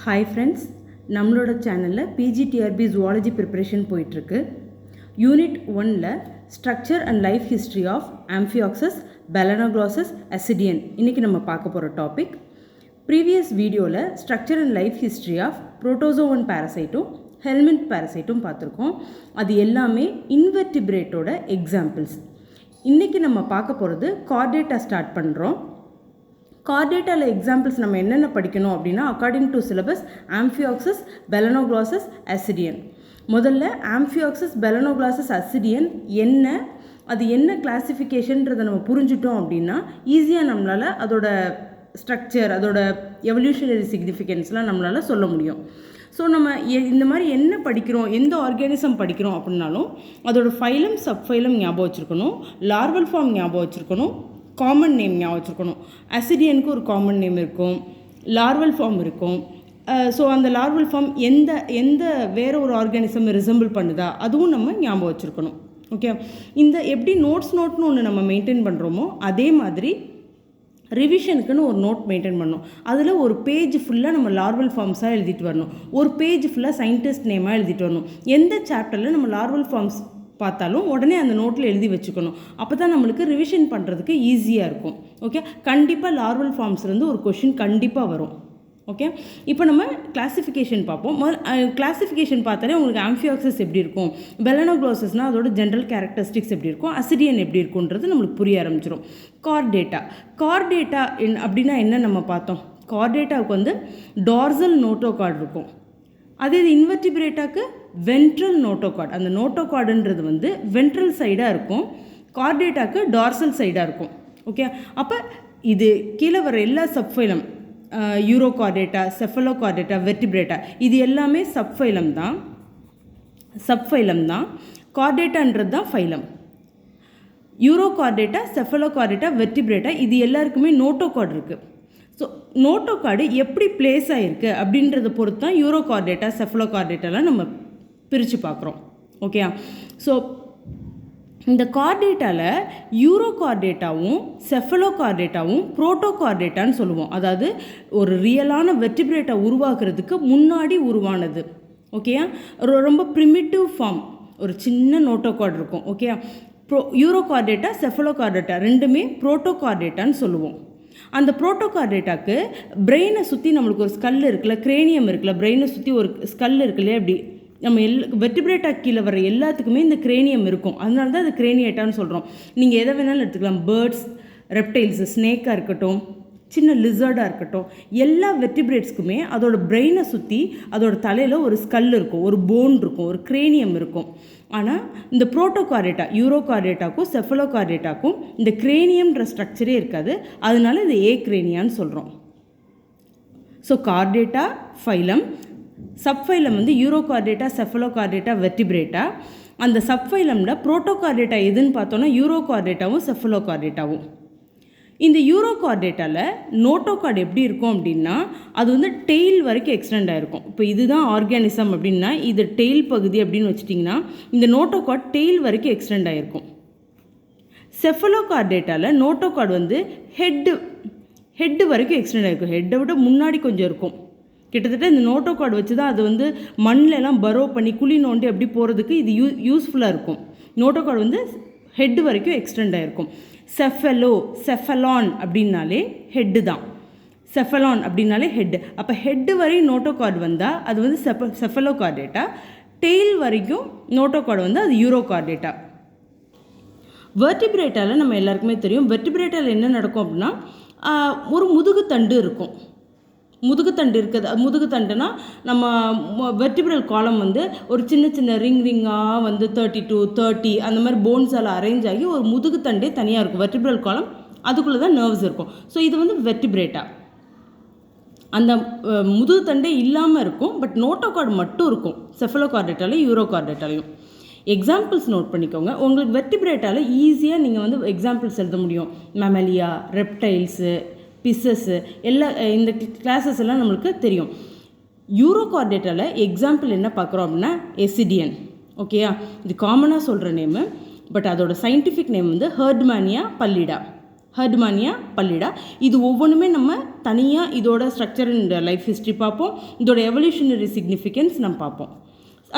Hi friends, நம்மளோட சேனலில் PG TRB zoology preparation போயிட்டுருக்கு. யூனிட் 1ல் structure and life history of amphioxus balanoglossus ascidian இன்றைக்கி நம்ம பார்க்க போகிற டாபிக். ப்ரீவியஸ் வீடியோவில் structure and life history of protozoan பேரசைட்டும் ஹெல்மின்த் பேரசைட்டும் பார்த்துருக்கோம். அது எல்லாமே இன்வெர்டிபிரேட்டோட எக்ஸாம்பிள்ஸ். இன்றைக்கி நம்ம பார்க்க போகிறது கார்டேட்டா ஸ்டார்ட் பண்ணுறோம். கார்டேட்டாவில் எக்ஸாம்பிள்ஸ் நம்ம என்னென்ன படிக்கணும் அப்படின்னா, according to syllabus amphioxus balanoglossus ascidian. முதல்ல ஆம்ஃபியாக்சஸ் பெலனோக்ளாசஸ் அசிடியன் என்ன, அது என்ன கிளாசிஃபிகேஷன்றதை நம்ம புரிஞ்சுட்டோம் அப்படின்னா ஈஸியாக நம்மளால் அதோட ஸ்ட்ரக்சர், அதோட எவல்யூஷனரி சிக்னிஃபிகன்ஸ்லாம் நம்மளால் சொல்ல முடியும். ஸோ நம்ம இந்த மாதிரி என்ன படிக்கிறோம், எந்த ஆர்கானிசம் படிக்கிறோம் அப்படின்னாலும் அதோட ஃபைலம் சப்ஃபைலம் ஞாபகம் வச்சுருக்கணும், லார்வல் ஃபார்ம் ஞாபகம் வச்சுருக்கணும், காமன் நேம் ஞாபகம் வச்சுருக்கணும். அசிடியனுக்கு ஒரு காமன் நேம் இருக்கும், லார்வல் ஃபார்ம் இருக்கும். ஸோ அந்த லார்வல் ஃபார்ம் எந்த வேறு ஒரு ஆர்கானிசம் ரிசம்பிள் பண்ணுதா அதுவும் நம்ம ஞாபகம் வச்சுருக்கணும். ஓகே, இந்த எப்படி நோட்னு ஒன்று நம்ம மெயின்டைன் பண்ணுறோமோ அதே மாதிரி ரிவிஷனுக்குன்னு ஒரு நோட் மெயின்டைன் பண்ணணும். அதில் ஒரு பேஜ் ஃபுல்லாக நம்ம லார்வல் ஃபார்ம்ஸாக எழுதிட்டு வரணும், ஒரு பேஜ் ஃபுல்லாக சயின்டிஸ்ட் நேமாக எழுதிட்டு வரணும். எந்த சாப்டரில் நம்ம லார்வல் ஃபார்ம்ஸ் பார்த்தாலும் உடனே அந்த நோட்டில் எழுதி வச்சுக்கணும். அப்போ தான் நம்மளுக்கு ரிவிஷன் பண்ணுறதுக்கு ஈஸியாக இருக்கும். ஓகே, கண்டிப்பாக லார்வல் ஃபார்ம்ஸ்லேருந்து ஒரு கொஷின் கண்டிப்பாக வரும். ஓகே, இப்போ நம்ம கிளாசிஃபிகேஷன் பார்ப்போம். கிளாசிஃபிகேஷன் பார்த்தாலே உங்களுக்கு ஆம்ஃபியாக்சஸ் எப்படி இருக்கும், பெலனோக்ளாசஸ்னால் அதோட ஜென்ரல் கேரக்டரிஸ்டிக்ஸ் எப்படி இருக்கும், அசிடியன் எப்படி இருக்குன்றது நம்மளுக்கு புரிய ஆரம்பிச்சிடும். கார்டேட்டா அப்படின்னா என்ன நம்ம பார்த்தோம். கார்டேட்டாவுக்கு வந்து டார்சல் நோட்டோகார்டு இருக்கும். அதே இது இன்வெர்டிபிரேட்டாக்கு வென்ட்ரல் நோட்டோகார்டு. அந்த நோட்டோகார்டுன்றது வந்து வென்ட்ரல் சைடாக இருக்கும், கார்டேட்டாக்கு டார்சல் சைடாக இருக்கும். ஓகே, அப்போ இது கீழே வர எல்லா சப்ஃபைலம், யூரோகார்டேட்டா, செஃபலோகார்டேட்டா, வெர்டிபிரேட்டா, இது எல்லாமே சப்ஃபைலம் தான். கார்டேட்டான்றது தான் ஃபைலம். யூரோகார்டேட்டா, செஃபலோகார்டேட்டா, வெர்டிபிரேட்டா இது எல்லாருக்குமே நோட்டோகார்டு இருக்குது. ஸோ நோட்டோகார்டு எப்படி பிளேஸ் ஆகிருக்கு அப்படின்றத பொறுத்து தான் யூரோகார்டேட்டா, செஃபலோகார்டேட்டாலாம் நம்ம பிரித்து பார்க்குறோம். ஓகே, ஸோ இந்த கார்டேட்டாவில் யூரோகார்டேட்டாவும் செஃபலோகார்டேட்டாவும் புரோட்டோகார்டேட்டான்னு சொல்லுவோம். அதாவது ஒரு ரியலான வெர்டிபிரேட்டா உருவாக்குறதுக்கு முன்னாடி உருவானது. ஓகேயா, ரொம்ப ப்ரிமிட்டிவ் ஃபார்ம், ஒரு சின்ன நோட்டோகார்டு இருக்கும். ஓகேயா, யூரோகார்டேட்டா, செஃபலோகார்டேட்டா ரெண்டுமே புரோட்டோகார்டேட்டான்னு சொல்லுவோம். அந்த புரோட்டோகார்டேட்டாக்கு பிரெயினை சுற்றி நம்மளுக்கு ஒரு ஸ்கல் இருக்குல்ல, கிரேனியம் இருக்குல்ல, பிரெயினை சுற்றி ஒரு ஸ்கல் இருக்குல்லையே, அப்படி நம்ம வெர்டிபிரேட்டா கீழே வர எல்லாத்துக்குமே இந்த கிரேனியம் இருக்கும். அதனால தான் அது கிரேனியேட்டான்னு சொல்கிறோம். நீங்கள் எதை வேணாலும் எடுத்துக்கலாம், பேர்ட்ஸ், ரெப்டைல்ஸு, ஸ்னேக்காக இருக்கட்டும், சின்ன லிசர்டாக இருக்கட்டும், எல்லா வெர்டிபிரேட்ஸ்க்குமே அதோட பிரெயினை சுற்றி அதோட தலையில் ஒரு ஸ்கல் இருக்கும், ஒரு போன் இருக்கும், ஒரு கிரேனியம் இருக்கும். ஆனால் இந்த புரோட்டோகார்டேட்டா, யூரோகார்டேட்டாக்கும் செஃபலோகார்டேட்டாக்கும் இந்த கிரேனியம்ன்ற ஸ்ட்ரக்சரே இருக்காது. அதனால இது ஏக்ரேனியான்னு சொல்கிறோம். ஸோ கார்டேட்டா ஃபைலம், சப்ஃபைலம் வந்து யூரோகார்டேட்டா, செஃபலோகார்டேட்டா, வெர்டிபிரேட்டா. அந்த சப்ஃபைலமில் புரோட்டோகார்டேட்டா எதுன்னு பார்த்தோன்னா யூரோகார்டேட்டாவும் செஃபலோகார்டேட்டாவும். இந்த யூரோகார்டேட்டாவில் நோட்டோகார்டு எப்படி இருக்கும் அப்படின்னா, அது வந்து டெய்ல் வரைக்கும் எக்ஸ்டெண்ட் ஆகிருக்கும். இப்போ இதுதான் ஆர்கானிசம் அப்படின்னா இது டெய்ல் பகுதி அப்படின்னு வச்சுட்டிங்கன்னா இந்த நோட்டோகார்டு டெய்ல் வரைக்கும் எக்ஸ்டெண்ட் ஆகிருக்கும். செஃபலோகார்டேட்டாவில் நோட்டோகார்டு வந்து ஹெட்டு வரைக்கும் எக்ஸ்டெண்ட் ஆகிருக்கும். ஹெட்டை விட முன்னாடி கொஞ்சம் இருக்கும். கிட்டத்தட்ட இந்த நோட்டோகார்டு வச்சு தான் அது வந்து மண்ணிலெல்லாம் பரோ பண்ணி குழி நோண்டி அப்படி போகிறதுக்கு இது யூஸ்ஃபுல்லாக இருக்கும். நோட்டோகார்டு வந்து ஹெட்டு வரைக்கும் எக்ஸ்டெண்ட் ஆகிருக்கும். செஃபலான் அப்படின்னாலே ஹெட்டு தான். செஃபலான் அப்படின்னாலே ஹெட்டு. அப்போ ஹெட்டு வரையும் நோட்டோகார்டு வந்தால் அது வந்து செஃபலோகார்டேட்டா, டெய்ல் வரைக்கும் நோட்டோகார்டு வந்து அது யூரோகார்டேட்டா. வெர்டிபிரேட்டாவில் நம்ம எல்லாருக்குமே தெரியும், வெர்டிபிரேட்டாவில் என்ன நடக்கும் அப்படின்னா ஒரு முதுகுத்தண்டு இருக்கும். முதுகுத்தண்டு இருக்குது. முதுகுத்தண்டுனா நம்ம வெர்டிபிரல் காலம் வந்து ஒரு சின்ன ரிங்காக வந்து 30 அந்த மாதிரி போன்ஸால் அரேஞ்ச் ஆகி ஒரு முதுகுத்தண்டே தனியாக இருக்கும். வெர்டிபிரல் காலம் அதுக்குள்ளே தான் நர்வ்ஸ் இருக்கும். ஸோ இது வந்து வெர்டிபிரேட்டா. அந்த முதுகுத்தண்டே இல்லாமல் இருக்கும், பட் நோட்டோகார்டு மட்டும் இருக்கும் செஃபலோகார்டேட்டாலையும் யூரோகார்டேட்டாலையும். எக்ஸாம்பிள்ஸ் நோட் பண்ணிக்கோங்க. உங்களுக்கு வெர்டிபிரேட்டாவில் ஈஸியாக நீங்கள் வந்து எக்ஸாம்பிள்ஸ் எழுத முடியும். மெமலியா, ரெப்டைல்ஸு, பிசஸ்ஸு எல்லா இந்த கிளாஸஸ் எல்லாம் நம்மளுக்கு தெரியும். யூரோகார்டேட்டாவில் எக்ஸாம்பிள் என்ன பார்க்குறோம் அப்படின்னா எசிடியன். ஓகேயா, இது காமனாக சொல்கிற நேமு, பட் அதோட சயின்டிஃபிக் நேம் வந்து ஹெர்ட்மேனியா பல்லிடா. ஹெர்ட்மேனியா பல்லிடா. இது ஒவ்வொன்றுமே நம்ம தனியாக இதோட ஸ்ட்ரக்சர் அண்ட் லைஃப் ஹிஸ்ட்ரி பார்ப்போம், இதோட எவல்யூஷனரி சிக்னிஃபிகன்ஸ் நம்ம பார்ப்போம்.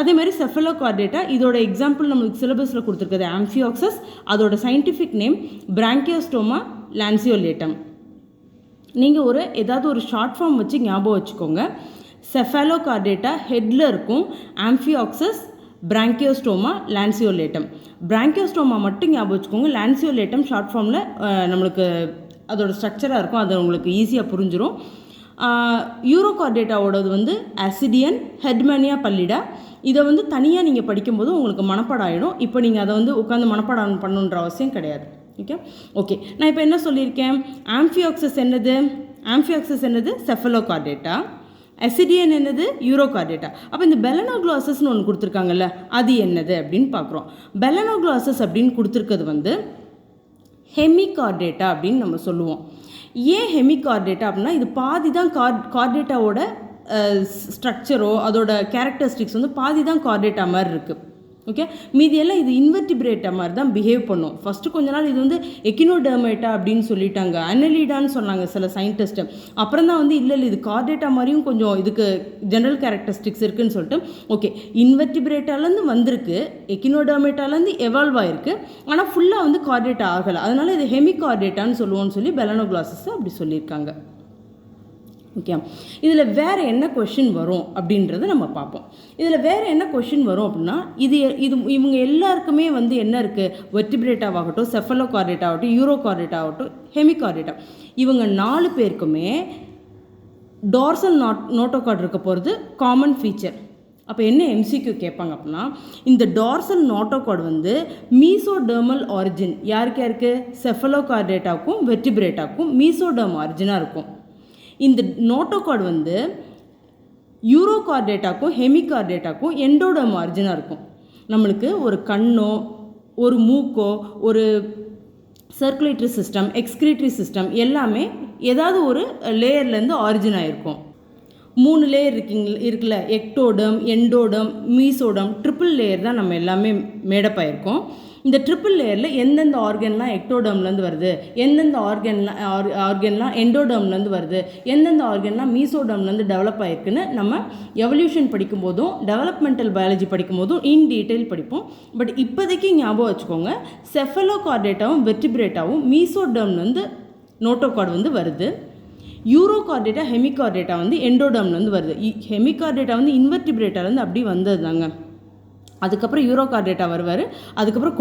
அதேமாதிரி செஃபலோகார்டேட்டா இதோட எக்ஸாம்பிள் நம்மளுக்கு சிலபஸில் கொடுத்துருக்குது ஆம்ஃபியாக்சஸ், அதோட சயின்டிஃபிக் நேம் பிராங்கியோஸ்டோமா லான்சியோலேட்டம். நீங்கள் ஏதாவது ஒரு ஷார்ட் ஃபார்ம் வச்சு ஞாபகம் வச்சுக்கோங்க. செஃபாலோகார்டேட்டா ஹெட்டில் இருக்கும், ஆம்ஃபியாக்சஸ் பிராங்கியோஸ்டோமா லான்சியோலேட்டம். பிராங்கியோஸ்டோமா மட்டும் ஞாபகம் வச்சுக்கோங்க, லான்சியோலேட்டம் ஷார்ட் ஃபார்மில் நம்மளுக்கு அதோட ஸ்ட்ரக்சராக இருக்கும், அது உங்களுக்கு ஈஸியாக புரிஞ்சிடும். யூரோகார்டேட்டாவோடது அசிடியன் ஹெர்ட்மேனியா பல்லிடா. இதை தனியாக நீங்கள் படிக்கும்போது உங்களுக்கு மனப்பாடம் ஆகிடும். இப்போ நீங்கள் அதை உட்காந்து மனப்பாடம் பண்ணணுன்ற அவசியம் கிடையாது. ஓகே, நான் இப்போ என்ன சொல்லியிருக்கேன், ஆம்ஃபியாக்சஸ் என்னது செஃபலோகார்டேட்டா, அசிடியன் என்னது யூரோகார்டேட்டா. அப்போ இந்த பெலனோக்ளாசஸ்னு ஒன்று கொடுத்துருக்காங்கல்ல, அது என்னது அப்படின்னு பார்க்குறோம். பெலனோக்ளாசஸ் அப்படின்னு கொடுத்துருக்கிறது ஹெமிகார்டேட்டா அப்படின்னு நம்ம சொல்லுவோம். ஏன் ஹெமிகார்டேட்டா அப்படின்னா இது பாதி தான் கார்டேட்டாவோட ஸ்ட்ரக்சரோ அதோட கேரக்டரிஸ்டிக்ஸ் பாதி தான் கார்டேட்டா மாதிரி இருக்குது. ஓகே, மீதியெல்லாம் இது இன்வெர்டிபிரேட்டா மாதிரி தான் பிஹேவ் பண்ணும். ஃபஸ்ட்டு கொஞ்ச நாள் இது எக்கினோடெர்மேட்டா அப்படின்னு சொல்லிட்டாங்க, அனலிடான்னு சொன்னாங்க சில சயின்டிஸ்ட்டு. அப்புறம் தான் இல்லை இது கார்டேட்டா மாதிரியும் கொஞ்சம் இதுக்கு ஜென்ரல் கேரக்டரிஸ்டிக்ஸ் இருக்குதுன்னு சொல்லிட்டு ஓகே இன்வெர்டிபிரேட்டாலேருந்து வந்திருக்கு, எக்கினோடெர்மேட்டாலேருந்து எவால்வ் ஆகிருக்கு, ஆனால் ஃபுல்லாக கார்டேட்டா ஆகலை. அதனால் இது ஹெமிகார்டேட்டான்னு சொல்லுவோன்னு சொல்லி பெலனோக்ளாசஸ் அப்படி சொல்லியிருக்காங்க. ஓகே, இதில் வேறு என்ன கொஷின் வரும் அப்படின்றத நம்ம பார்ப்போம். இதில் வேறு என்ன கொஷின் வரும் அப்படின்னா இது இவங்க எல்லாருக்குமே என்ன இருக்குது, வெர்டிபிரேட்டாவாகட்டும், செஃபலோகார்டேட்டாகட்டும், யூரோகார்டேட்டாகட்டும், ஹெமிகார்டேட்டா, இவங்க 4 பேருக்குமே டார்சல் நோட்டோகார்டு இருக்க போகிறது காமன் ஃபீச்சர். அப்போ என்ன எம்சிக்யூ கேட்பாங்க அப்படின்னா, இந்த டார்சல் நோட்டோகார்டு மீசோடெர்மல் ஆரிஜின் யாருக்கு செஃபலோகார்டேட்டாவுக்கும் வெர்டிபிரேட்டாவுக்கும் மீசோடெர்ம் ஆரிஜினாக இருக்கும். இந்த நோட்டோகார்டு யூரோகார்டேட்டாக்கும் ஹெமிகார்டேட்டாக்கும் எண்டோடெர்ம் ஆரிஜினாக இருக்கும். நம்மளுக்கு ஒரு கண்ணோ ஒரு மூக்கோ ஒரு சர்க்குலேட்டரி சிஸ்டம் எக்ஸ்கிரீட்டரி சிஸ்டம் எல்லாமே ஏதாவது ஒரு லேயர்லேருந்து ஆரிஜின் ஆகிருக்கும். 3 லேயர் இருக்குல்ல, ectoderm, endoderm, mesoderm, triple layer தான் நம்ம எல்லாமே மேடப் ஆகிருக்கோம். இந்த ட்ரிபிள் லேயரில் எந்தெந்த ஆர்கன்லாம் எக்டோடர்ம்லேருந்து வருது, எந்தெந்த ஆர்கன்லாம் எண்டோடர்ம்லேருந்து வருது, எந்தெந்த ஆர்கன்லாம் மீசோடர்ம்லேருந்து டெவலப் ஆகிருக்குன்னு நம்ம எவல்யூஷன் படிக்கும்போதும் டெவலப்மெண்டல் பயாலஜி படிக்கும்போதும் இன் டீட்டெயில் படிப்போம். பட் இப்போதைக்கு ஞாபகம் வச்சுக்கோங்க, செஃபலோகார்டேட்டாவும் வெர்டிபிரேட்டாவும் மீசோடர்ம்லேருந்து நோட்டோகார்டு வருது, யூரோகார்டேட்டா ஹெமிகார்டேட்டா எண்டோடர்ம்லேருந்து வருது. ஹெமிகார்டேட்டா இன்வெர்டிபிரேட்டாலேருந்து அப்படி வந்தது தாங்க. அதுக்கப்புறம் யூரோகார்டேட்டா வருவார். அதுக்கப்புறம்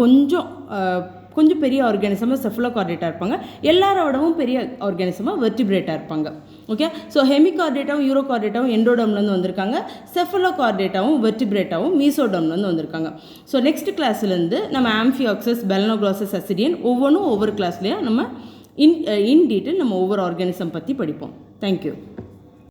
கொஞ்சம் பெரிய ஆர்கானிசமாக செஃபலோகார்டேட்டா இருப்பாங்க, எல்லாரோடவும் பெரிய ஆர்கானிசமாக வெர்டிபிரேட்டாக இருப்பாங்க. ஓகே, ஸோ ஹெமிகார்டேட்டாவும் யூரோகார்டேட்டாவும் எண்டோடர்ம்லேருந்து வந்திருக்காங்க, செஃபலோகார்டேட்டாவும் வெர்டிபிரேட்டாவும் மீசோடர்ம்லேருந்து வந்திருக்காங்க. ஸோ நெக்ஸ்ட் கிளாஸ்லேருந்து நம்ம ஆம்ஃபியாக்சஸ், பெலனோக்ளாசஸ், அசிடியன் ஒவ்வொரு கிளாஸ்லேயும் நம்ம இன் டீட்டெயில் நம்ம ஒவ்வொரு ஆர்கானிசம் பற்றி படிப்போம். தேங்க்யூ.